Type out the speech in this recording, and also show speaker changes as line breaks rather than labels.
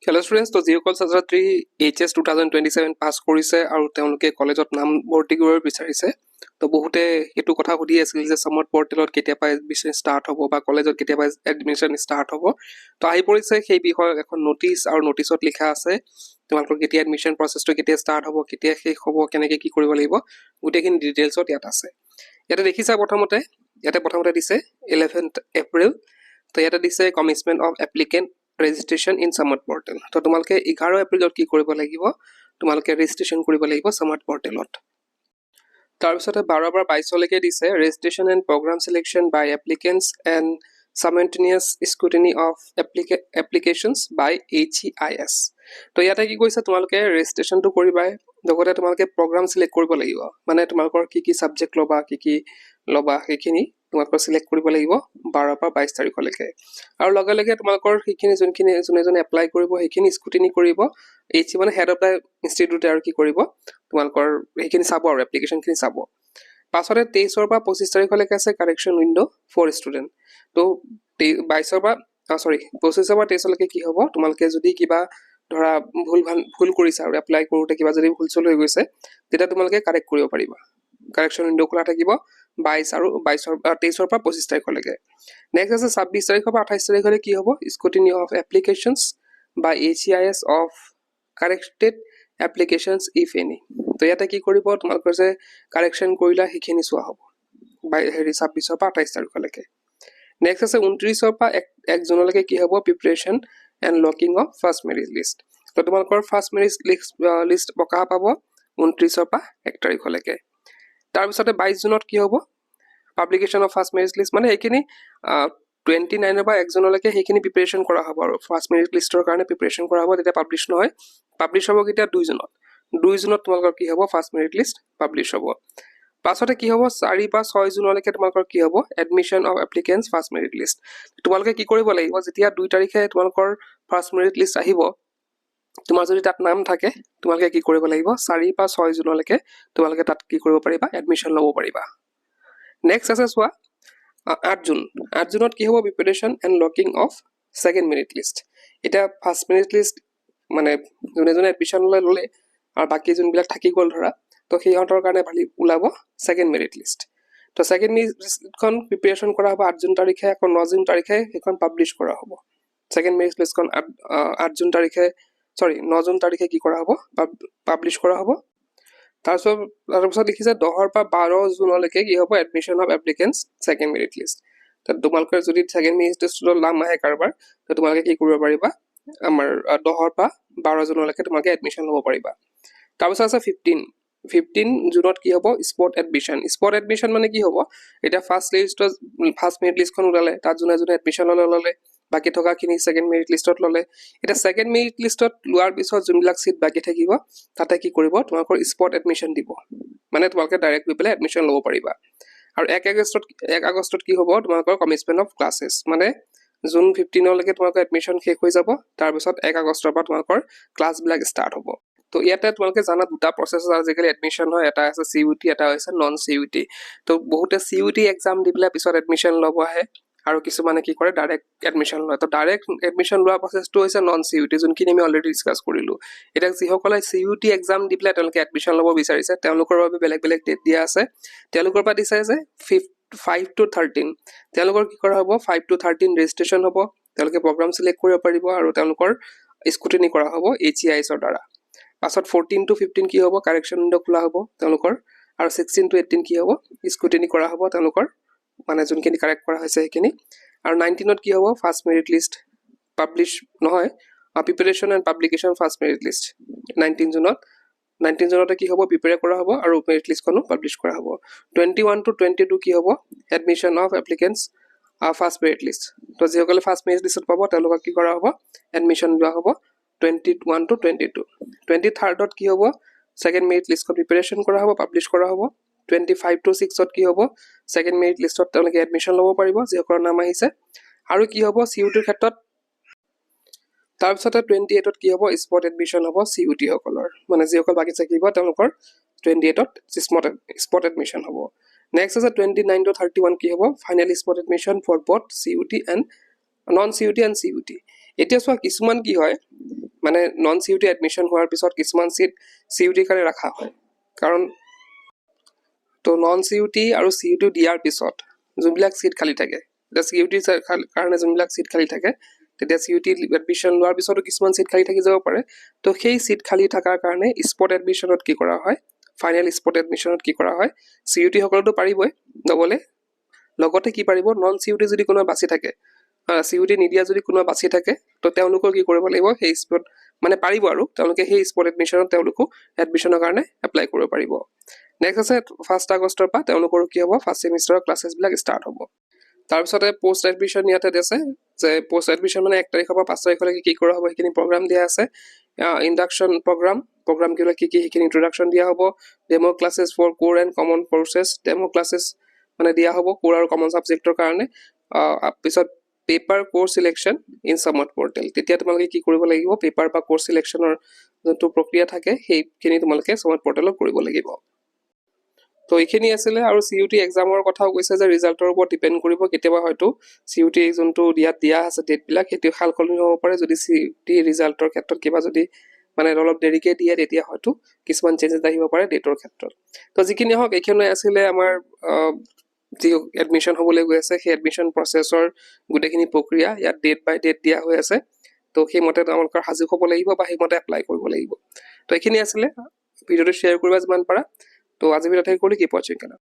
Hello students, তো যিসকল ছাত্ৰী HS 2027 পাছ কৰিছে আৰু তেওঁলোকে কলেজত নাম ভৰ্তি কৰিব বিচাৰিছে তো বহুতে হেতু কথা সুধি আছিল যে সমত পৰ্টেলত কেতিয়া পাই এডমিশন ষ্টাৰ্ট হ'ব বা কলেজত কেতিয়া পাই এডমিশন ষ্টাৰ্ট হ'ব তো আহি পৰিছে সেই বিষয়ে এখন নোটিছ আৰু নোটিছত লিখা আছে তোমালোকৰ কেতিয়া এডমিশন প্ৰসেছটো কেতিয়া ষ্টাৰ্ট হ'ব কেতিয়া শেষ হ'ব কেনেকৈ কি কৰিব লাগিব গোটেইখিনি ডিটেইলছত ইয়াত আছে ইয়াতে দেখিছা প্ৰথমতে দিছে 11th এপ্ৰিল তো ইয়াতে দিছে commitment of applicant registration in Samat portal তো তোমালকে 11 এপ্ৰিলত কি কৰিব লাগিব তোমালকে ৰেজিষ্ট্ৰেচন কৰিব লাগিব Samat portalত তাৰ পিছতে 12 বাৰ 22 লৈকে দিছে registration and program selection by applicants and simultaneous scrutiny of applications by HEIS তো ইয়াতে কি কৈছে তোমালকে ৰেজিষ্ট্ৰেচনটো কৰিবা লগতে তোমালকে program select কৰিব লাগিব মানে তোমালকৰ কি সাবজেক্ট লবা সেইখিনি তোমালকৰ সিলেক্ট কৰিব লাগিব 12 পৰা 22 তাৰিখলৈকে আৰু লগে লগে তোমালকৰ সেইখিনি যোনে এপ্লাই কৰিব সেইখিনি স্ক্ৰুটিনি কৰিব এইচ মানে হেড অফ দা ইনষ্টিটিউট আৰু কি কৰিব তোমালকৰ সেইখিনি চাব আৰু এপ্লিকেশনখিনি চাব পাছতে 23 পৰা 25 তাৰিখলৈকে আছে কাৰেকচন উইন্ডো ফৰ ষ্টুডেন্ট তো 22 পৰা 25 পৰা 23 লৈকে কি হ'ব তোমালকে যদি কিবা ধৰা ভুল কৰিছা আৰু এপ্লাই কৰোতে কিবা যদি ভুল চল হৈ গৈছে তেতিয়া তোমালকে কাৰেক্ট কৰিব পাৰিবা কাৰেকচন উইন্ডো খোলা থাকিব 22 আৰু 23 পৰা 25 তাৰিখলৈকে নেক্সট আছে 26 তাৰিখৰ পৰা 28 তাৰিখলৈ কি হ'ব scrutiny of applications by HEIS of corrected applications if any তো ইয়াতে কি কৰিব তোমালোকৰ যে কাৰেকচন কৰিলা সেইখিনি চোৱা হ'ব 26 পৰা 28 তাৰিখলৈকে নেক্সট আছে 29 পৰা 1 জুনলৈকে কি হ'ব preparation and locking of first merit list তো তোমালোকৰ ফাৰ্ষ্ট মেৰিট লিষ্ট পকা পাব 29 পৰা 1 তাৰিখলৈকে তাৰ পিছতে 22 জুনত কি হ'ব publication of first merit list মানে এইখিনি 29 পৰা 1 জুনলৈকে সেইখিনি প্ৰিপাৰেচন কৰা হ'ব আৰু ফাৰ্ষ্ট মেৰিট লিষ্টৰ কাৰণে প্ৰিপাৰেচন কৰা হ'ব তেতিয়া পাবলিশ নহয় পাবলিশ হ'ব কেতিয়া 2 জুনত তোমালোকৰ কি হ'ব ফাৰ্ষ্ট মেৰিট লিষ্ট পাবলিশ হ'ব পাছতে কি হ'ব 4 পৰা 6 জুনলৈকে তোমালোকৰ কি হ'ব admission of applicants first merit list তোমালোকে কি কৰিব লাগিব যেতিয়া 2 তাৰিখে তোমালোকৰ ফাৰ্ষ্ট মেৰিট লিষ্ট আহিব তোমাৰ যদি তাত নাম থাকে তোমালোকে কি কৰিব লাগিব 4 পৰা 6 জুনলৈকে তোমালোকে তাত কি কৰিব পাৰিবা এডমিশন ল'ব পাৰিবা নেক্সট আছে চোৱা 8 জুনত কি হ'ব preparation and locking of second merit list এটা ফাৰ্ষ্ট মেৰিট লিষ্ট মানে যোনে এডমিশন ল'লে আৰু বাকি যোনবিলাক থাকি গ'ল ধৰা তো সেইহঁতৰ কাৰণে ভালি ওলাব সেকেন্ড মেৰিট লিষ্ট তো সেকেন্ড মেৰিট লিষ্টখন প্ৰিপাৰেচন কৰা হ'ব 8 জুন তাৰিখে আকৌ 9 জুন তাৰিখে সেইখন পাবলিশ কৰা হ'ব সেকেন্ড মেৰিট লিষ্টখন 9 জুন তাৰিখে কি কৰা হ'ব পাবলিশ কৰা হ'ব তাৰপিছত লিখিছে 10 পৰা 12 জুনলৈকে কি হ'ব admission of applicants second merit list তো তোমালোকৰ যদি সেকেন্ড মেৰিট লিষ্টৰ নাম আহে কাৰবাৰ তো তোমালোকে কি কৰিব পাৰিবা আমাৰ 10 পৰা 12 জুনলৈকে তোমালোকে এডমিশন ল'ব পাৰিবা তাৰপিছত আছে 15 জুনত কি হ'ব স্পট এডমিশন মানে কি হ'ব এটা ফাৰ্ষ্ট মেৰিট লিষ্টখন ওলালে তাত যোনে এডমিশন ল'লে বাকি থকা খিনি সেকেন্ড মেৰিট লিষ্টত ল'লে এটা সেকেন্ড মেৰিট লিষ্টত লোৱাৰ পিছত যোনবিলাক সিট বাকি থাকিব তাতে কি কৰিব তোমালোকৰ স্পট এডমিশন দিব মানে তোমালোকে ডাইৰেক্ট গৈ পেলাই এডমিশন ল'ব পাৰিবা আৰু 1 আগষ্টত কি হ'ব তোমালোকৰ কমিটমেন্ট অফ ক্লাसेছ মানে জুন 15 লৈকে তোমালোকৰ এডমিশন শেষ হৈ যাব তাৰ পিছত 1 আগষ্টৰ পৰা তোমালোকৰ ক্লাছবিলাক ষ্টাৰ্ট হ'ব তো ইয়াতে তোমালোকে জানা দুটা প্ৰসেছ আজিকালি এডমিশন হয় এটা আছে CUT এটা হৈছে নন CUT তো বহুতে CUT এক্সাম দি পেলাই পিছত এডমিশন ল'ব আহে আৰু কিছুমানে কি কৰে ডাইৰেক্ট এডমিশন লয় তো ডাইৰেক্ট এডমিশন লোৱা প্ৰসেছটো হৈছে নন CUT যোনখিনি আমি অলৰেডি ডিসকাস কৰিলো এটা যিসকলে CUT এক্সাম দি পেলাই তেওঁলোকে এডমিশন ল'ব বিচাৰিছে তেওঁলোকৰ বাবে বেলেগ ডেট দিয়া আছে তেওঁলোকৰ পৰা দিছে যে 5 to 13 তেওঁলোকৰ কি কৰা হ'ব 5 to 13 ৰেজিষ্ট্ৰেচন হ'ব তেওঁলোকে প্ৰগ্ৰাম সিলেক্ট কৰিব পাৰিব আৰু তেওঁলোকৰ স্ক্ৰুটিনি কৰা হ'ব HEIS ৰ দ্বাৰা পাছত 14 to 15 কি হ'ব কাৰেকচন উইন্ডো খোলা হ'ব তেওঁলোকৰ আৰু 16 to 18 কি হ'ব স্ক্ৰুটিনি কৰা হ'ব তেওঁলোকৰ মানে যোনখিনি কাৰেক্ট কৰা হৈছে সেইখিনি আৰু 19ত কি হ'ব ফাৰ্ষ্ট মেৰিট লিষ্ট পাবলিশ নহয় preparation and publication first merit list 19 জুনতে কি হ'ব প্ৰিপেয়াৰ কৰা হ'ব আৰু মেৰিট লিষ্টখনো পাবলিশ কৰা হ'ব 21 to 22 কি হ'ব admission of applicants first merit list তো যিসকলে ফাৰ্ষ্ট মেৰিট লিষ্টত পাব তেওঁলোকক কি কৰা হ'ব এডমিশন লোৱা হ'ব 21 to 22 23ত কি হ'ব সেকেন্ড মেৰিট লিষ্টখন প্ৰিপাৰেচন কৰা হ'ব পাবলিশ কৰা হ'ব 25 to 6ত কি হ'ব সেকেন্ড মেৰিট লিষ্টত তেওঁলোকে এডমিশন ল'ব পাৰিব যিসকলৰ নাম আহিছে আৰু কি হ'ব CUT ৰ ক্ষেত্ৰত তাৰপিছতে 28ত কি হ'ব স্পট এডমিশন হ'ব CUT সকলৰ মানে যিসকল বাকি থাকিব তেওঁলোকৰ 28ত স্পট এডমিশন হ'ব নেক্সট আছে 29 to 31 কি হ'ব final spot admission for both CUT and non CUT and CUT এতিয়া চোৱা কিছুমান কি হয় মানে non C U T admission হোৱাৰ পিছত কিছুমান চিট চি ইউ টিৰ কাৰণে ৰখা হয়। কাৰণ তো নন চি ইউ টি আৰু চি ইউ টি দিয়াৰ পিছত যোনবিলাক চিট খালী থাকে, এতিয়া চি ইউ টিৰ কাৰণে যোনবিলাক চিট খালী থাকে, তেতিয়া চি ইউ টি এডমিশ্যন লোৱাৰ পিছতো কিছুমান চিট খালী থাকি যাব পাৰে। তো সেই চিট খালী থকাৰ কাৰণে স্পট এডমিশ্যনত কি কৰা হয়, ফাইনেল স্পট এডমিশ্যনত কি কৰা হয়, চি ইউ টি সকলোতো পাৰিবই ল'বলৈ, লগতে কি পাৰিব, নন চি ইউ টি যদি কোনোবা বাচি থাকে, চি ইউ টি নিদিয়া যদি কোনোবা বাচি থাকে, তো তেওঁলোকৰ কি কৰিব লাগিব, সেই স্পট মানে পাৰিব আৰু তেওঁলোকে সেই স্পট এডমিশ্যনত তেওঁলোকো এডমিশ্যনৰ কাৰণে এপ্লাই কৰিব পাৰিব। নেক্সট আছে 1 আগষ্টৰ পৰা তেওঁলোকৰ কি হ'ব, ফাৰ্ষ্ট ছেমিষ্টাৰৰ ক্লাছেছবিলাক ষ্টাৰ্ট হ'ব। তাৰপিছতে পষ্ট এডমিশ্যন ইয়াতে আছে যে পষ্ট এডমিশ্যন মানে 1 তাৰিখৰ পৰা 5 তাৰিখলৈকে কি কৰা হ'ব সেইখিনি প্ৰগ্ৰাম দিয়া আছে। ইণ্ডাকশ্যন প্ৰগ্ৰাম কিবা কি সেইখিনি ইন্ট্ৰডাকশ্যন দিয়া হ'ব। ডেমো ক্লাছেছ ফৰ কোৰ and common courses, demo classes মানে দিয়া হ'ব কোৰ আৰু কমন ছাবজেক্টৰ কাৰণে। পিছত পেপাৰ কোৰ্চ চিলেকশ্যন ইন সমৰ্থ পৰ্টেল, তেতিয়া তোমালোকে কি কৰিব লাগিব, পেপাৰ বা কোৰ্চ চিলেকশ্যনৰ যোনটো প্ৰক্ৰিয়া থাকে সেইখিনি তোমালোকে সমৰ্থ পৰ্টেলত কৰিব লাগিব। তো এইখিনি আছিলে। আৰু চি ইউ টি এক্সামৰ কথাও কৈছে যে ৰিজাল্টৰ ওপৰত ডিপেণ্ড কৰিব, কেতিয়াবা হয়তো চি ইউ টি যোনটো দিয়া আছে ডেটবিলাক সেইটো সাল সলনি হ'ব পাৰে। যদি চি ইউ টি ৰিজাল্টৰ ক্ষেত্ৰত কিবা যদি মানে অলপ দেৰিকৈ দিয়ে তেতিয়া হয়তো কিছুমান চেঞ্জেছ আহিব পাৰে ডেটৰ ক্ষেত্ৰত। তো যিখিনি হওক এইখিনি আছিলে আমাৰ যি এডমিশ্যন হ'বলৈ গৈ আছে সেই এডমিশ্যন প্ৰচেছৰ গোটেইখিনি প্ৰক্ৰিয়া। ইয়াত ডেট বাই ডেট দিয়া হৈ আছে, তো সেইমতে তোমালোকৰ সাজু হ'ব লাগিব বা সেইমতে এপ্লাই কৰিব লাগিব। তো এইখিনি আছিলে, ভিডিঅ'টো শ্বেয়াৰ কৰিবা যিমান পাৰা। তো আজি ভিডিঅ'ত কৰি কিপ ৱাচিং।